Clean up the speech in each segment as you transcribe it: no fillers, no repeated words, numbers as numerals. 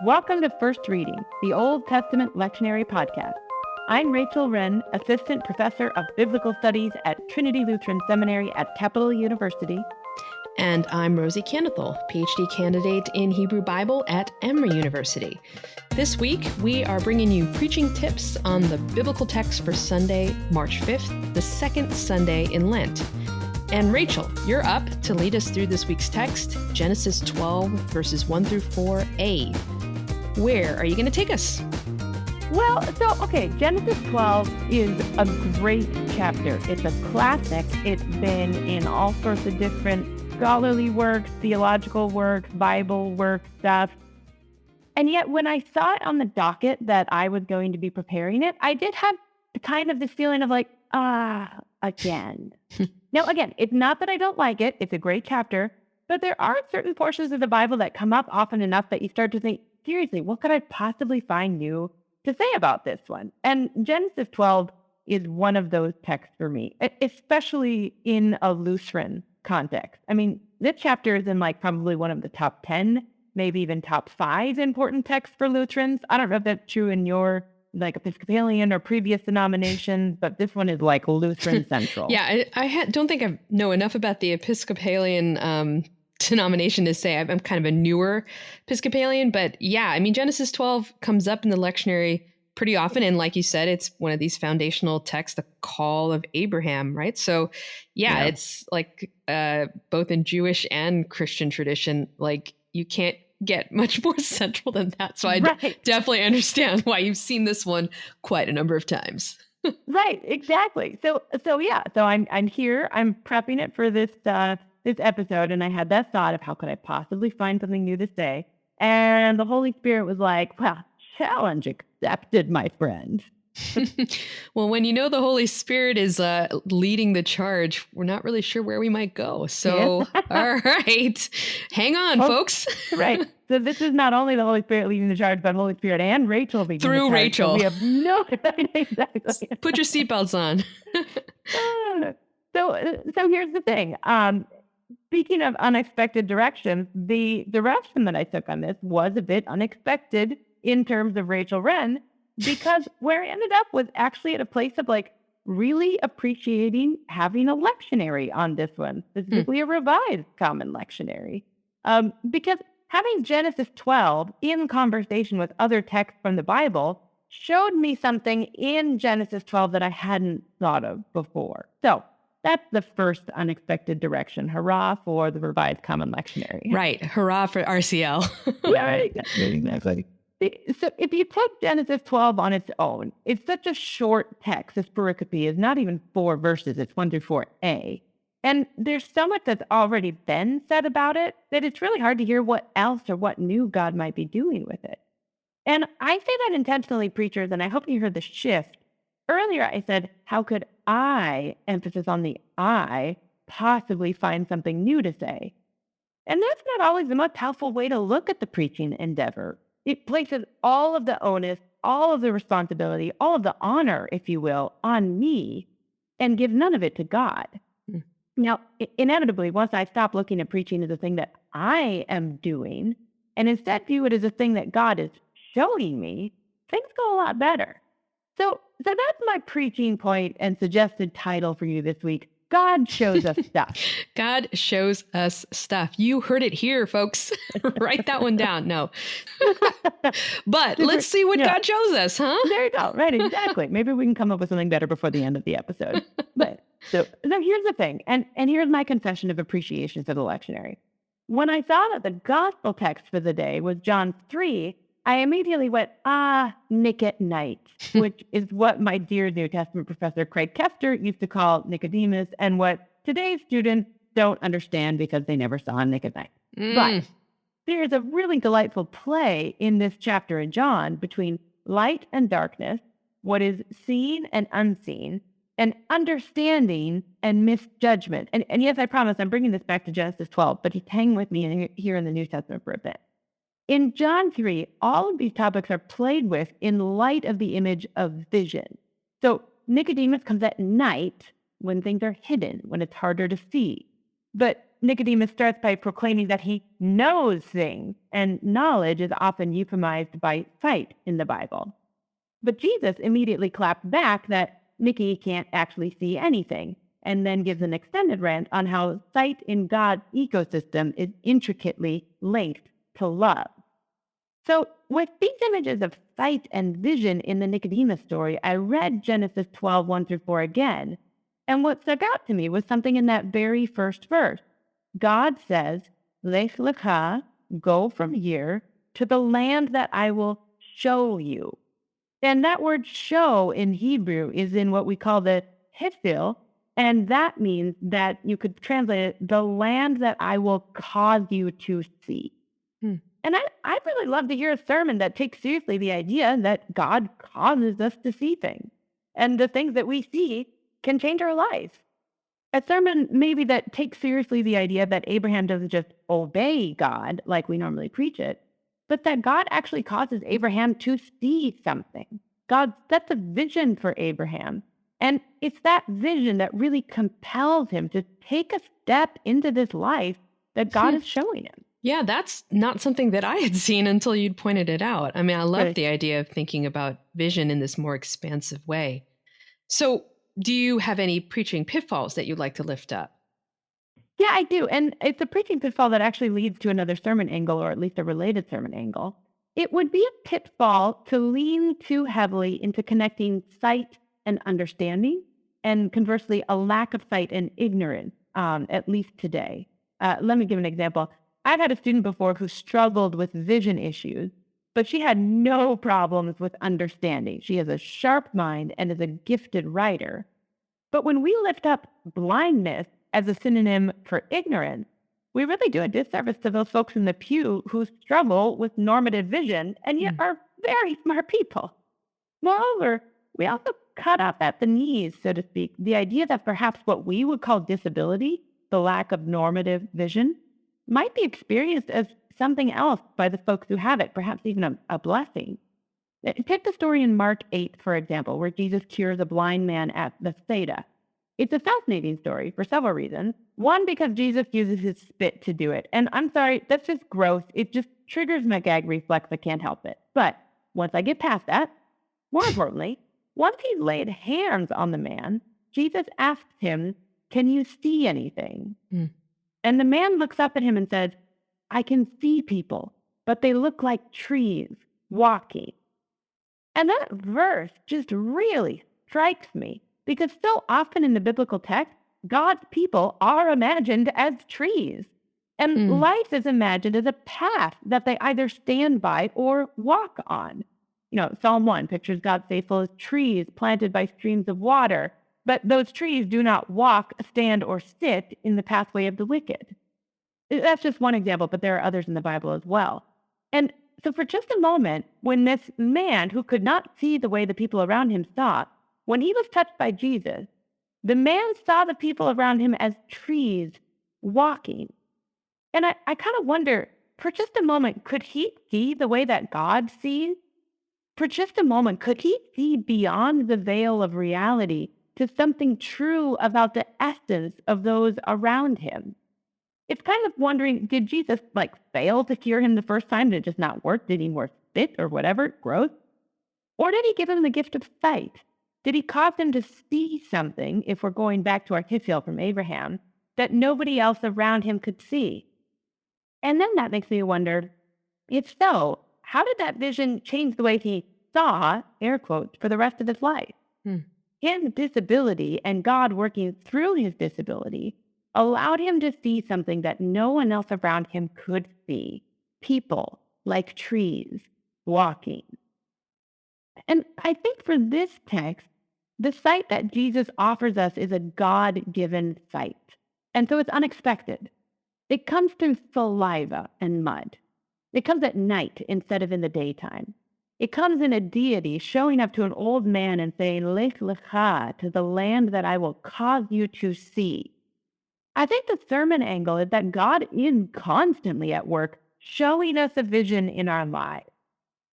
Welcome to First Reading, the Old Testament Lectionary podcast. I'm Rachel Wren, Assistant Professor of Biblical Studies at Trinity Lutheran Seminary at Capital University. And I'm Rosie Canethel, PhD candidate in Hebrew Bible at Emory University. This week, we are bringing you preaching tips on the biblical text for Sunday, March 5th, the second Sunday in Lent. And Rachel, you're up to lead us through this week's text, Genesis 12, verses 1 through 4a. Where are you going to take us? Genesis 12 is a great chapter. It's a classic. It's been in all sorts of different scholarly work, theological work, Bible work stuff. And yet when I saw it on the docket that I was going to be preparing it, I did have kind of this feeling of like, again. Now, again, it's not that I don't like it. It's a great chapter. But there are certain portions of the Bible that come up often enough that you start to think, seriously, what could I possibly find new to say about this one? And Genesis 12 is one of those texts for me, especially in a Lutheran context. I mean, this chapter is in like probably one of the top 10, maybe even top 5 important texts for Lutherans. I don't know if that's true in your like Episcopalian or previous denominations, but this one is like Lutheran central. Yeah, I don't think I know enough about the Episcopalian denomination to say I'm kind of a newer Episcopalian, but yeah, I mean, Genesis 12 comes up in the lectionary pretty often. And like you said, it's one of these foundational texts, the call of Abraham, right? So yeah. It's like both in Jewish and Christian tradition, like you can't get much more central than that. So I definitely understand why you've seen this one quite a number of times. Right, exactly. So I'm here, I'm prepping it for this episode, and I had that thought of how could I possibly find something new to say? And the Holy Spirit was like, well, challenge accepted, my friend. Well, when you know the Holy Spirit is leading the charge, we're not really sure where we might go. So, all right, hang on, folks. Right. So this is not only the Holy Spirit leading the charge, but Holy Spirit and Rachel leading through the charge. Rachel. So we have no exactly. Put your seatbelts on. So here's the thing. Speaking of unexpected directions, the direction that I took on this was a bit unexpected in terms of Rachel Wren, because where I ended up was actually at a place of like really appreciating having a lectionary on this one, specifically a revised common lectionary. Because having Genesis 12 in conversation with other texts from the Bible showed me something in Genesis 12 that I hadn't thought of before. So that's the first unexpected direction. Hurrah for the revised common lectionary. Right. Hurrah for RCL. Yeah, right. Exactly. So if you take Genesis 12 on its own, it's such a short text. This pericope is not even 4 verses. It's 1 through 4a. And there's so much that's already been said about it that it's really hard to hear what else or what new God might be doing with it. And I say that intentionally, preachers, and I hope you heard the shift. Earlier, I said, how could I, emphasis on the I, possibly find something new to say? And that's not always the most helpful way to look at the preaching endeavor. It places all of the onus, all of the responsibility, all of the honor, if you will, on me and gives none of it to God. Now, inevitably, once I stop looking at preaching as a thing that I am doing and instead view it as a thing that God is showing me, things go a lot better. So that's my preaching point and suggested title for you this week. God shows us stuff. God shows us stuff. You heard it here, folks. Write that one down. No. But let's see what God shows us, huh? There you go. Right, exactly. Maybe we can come up with something better before the end of the episode. But so here's the thing. And here's my confession of appreciation for the lectionary. When I saw that the gospel text for the day was John 3, I immediately went, Nick at night, which is what my dear New Testament professor Craig Kester used to call Nicodemus, and what today's students don't understand because they never saw Nick at night. But there's a really delightful play in this chapter in John between light and darkness, what is seen and unseen, and understanding and misjudgment. And yes, I promise I'm bringing this back to Genesis 12, but just hang with me here in the New Testament for a bit. In John 3, all of these topics are played with in light of the image of vision. So Nicodemus comes at night when things are hidden, when it's harder to see. But Nicodemus starts by proclaiming that he knows things, and knowledge is often euphemized by sight in the Bible. But Jesus immediately clapped back that Nicky can't actually see anything, and then gives an extended rant on how sight in God's ecosystem is intricately linked to love. So, with these images of sight and vision in the Nicodemus story, I read Genesis 12, 1 through 4 again. And what stuck out to me was something in that very first verse. God says, Lech lecha, go from here to the land that I will show you. And that word show in Hebrew is in what we call the hifil, and that means that you could translate it, the land that I will cause you to see. Hmm. And I'd really love to hear a sermon that takes seriously the idea that God causes us to see things. And the things that we see can change our life. A sermon maybe that takes seriously the idea that Abraham doesn't just obey God like we normally preach it, but that God actually causes Abraham to see something. God sets a vision for Abraham. And it's that vision that really compels him to take a step into this life that God is showing him. Yeah, that's not something that I had seen until you'd pointed it out. I mean, I love Right. the idea of thinking about vision in this more expansive way. So, do you have any preaching pitfalls that you'd like to lift up? Yeah, I do. And it's a preaching pitfall that actually leads to another sermon angle, or at least a related sermon angle. It would be a pitfall to lean too heavily into connecting sight and understanding, and conversely, a lack of sight and ignorance, at least today. Let me give an example. I've had a student before who struggled with vision issues, but she had no problems with understanding. She has a sharp mind and is a gifted writer. But when we lift up blindness as a synonym for ignorance, we really do a disservice to those folks in the pew who struggle with normative vision and yet Mm. are very smart people. Moreover, we also cut up at the knees, so to speak, the idea that perhaps what we would call disability, the lack of normative vision, might be experienced as something else by the folks who have it, perhaps even a blessing. Take the story in Mark 8, for example, where Jesus cures a blind man at Bethsaida. It's a fascinating story for several reasons. One, because Jesus uses his spit to do it. And I'm sorry, that's just gross. It just triggers my gag reflex. I can't help it. But once I get past that, more importantly, once he laid hands on the man, Jesus asks him, Can you see anything? Mm. And the man looks up at him and says, I can see people, but they look like trees walking. And that verse just really strikes me because so often in the biblical text, God's people are imagined as trees. And Mm. life is imagined as a path that they either stand by or walk on. Psalm 1 pictures God faithful as trees planted by streams of water, but those trees do not walk, stand, or sit in the pathway of the wicked. That's just one example, but there are others in the Bible as well. And so, for just a moment, when this man who could not see the way the people around him saw, when he was touched by Jesus, the man saw the people around him as trees walking. And I kind of wonder, for just a moment, could he see the way that God sees? For just a moment, could he see beyond the veil of reality to something true about the essence of those around him? It's kind of wondering, did Jesus fail to cure him the first time? Did it just not work? Did he more spit or whatever, growth? Or did he give him the gift of sight? Did he cause him to see something, if we're going back to our Hifil from Abraham, that nobody else around him could see? And then that makes me wonder, if so, how did that vision change the way he saw, air quotes, for the rest of his life? Mm. His disability and God working through his disability allowed him to see something that no one else around him could see. People like trees walking. And I think for this text, the sight that Jesus offers us is a God given sight. And so it's unexpected. It comes through saliva and mud. It comes at night instead of in the daytime. It comes in a deity showing up to an old man and saying, Lech lecha, to the land that I will cause you to see. I think the sermon angle is that God is constantly at work showing us a vision in our lives.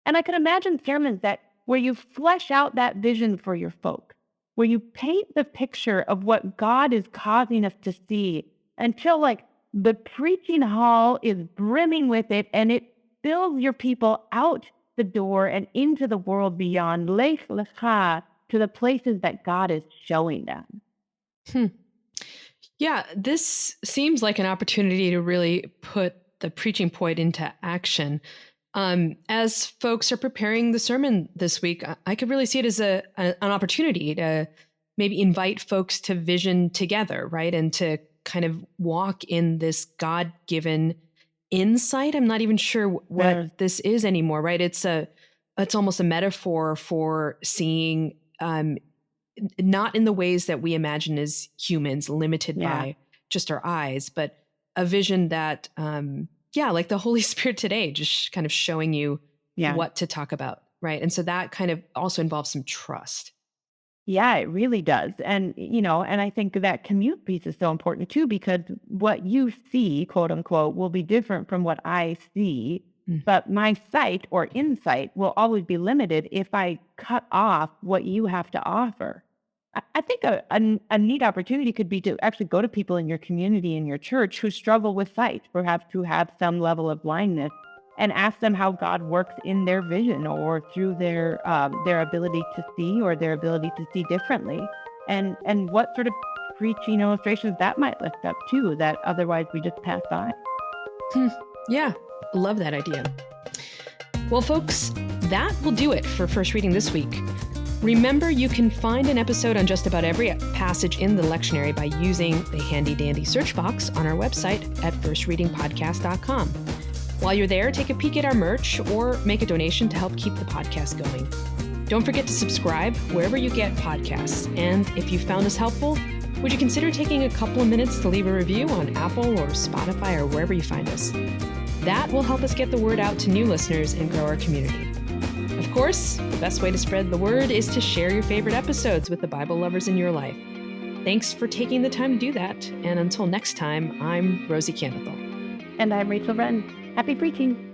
And I can imagine sermons that where you flesh out that vision for your folk, where you paint the picture of what God is causing us to see until the preaching hall is brimming with it, and it spills your people out the door and into the world beyond, Lech Lecha, to the places that God is showing them. Hmm. Yeah, this seems like an opportunity to really put the preaching point into action. As folks are preparing the sermon this week, I could really see it as an opportunity to maybe invite folks to vision together, right? And to kind of walk in this God-given insight. I'm not even sure There's what this is anymore, right? It's almost a metaphor for seeing not in the ways that we imagine as humans, limited Yeah, by just our eyes, but a vision that, yeah, like the Holy Spirit today, just kind of showing you yeah. what to talk about, right? And so that kind of also involves some trust. Yeah, it really does. And I think that commute piece is so important too, because what you see, quote unquote, will be different from what I see. Mm. But my sight or insight will always be limited if I cut off what you have to offer. I think a neat opportunity could be to actually go to people in your community, in your church who struggle with sight, perhaps who have some level of blindness, and ask them how God works in their vision or through their ability to see or their ability to see differently, and what sort of preaching illustrations that might lift up too that otherwise we just pass by. Hmm. Yeah, love that idea. Well, folks, that will do it for First Reading this week. Remember, you can find an episode on just about every passage in the lectionary by using the handy-dandy search box on our website at firstreadingpodcast.com. While you're there, take a peek at our merch or make a donation to help keep the podcast going. Don't forget to subscribe wherever you get podcasts. And if you found us helpful, would you consider taking a couple of minutes to leave a review on Apple or Spotify or wherever you find us? That will help us get the word out to new listeners and grow our community. Of course, the best way to spread the word is to share your favorite episodes with the Bible lovers in your life. Thanks for taking the time to do that. And until next time, I'm Rosie Canethel. And I'm Rachel Wren. Happy preaching.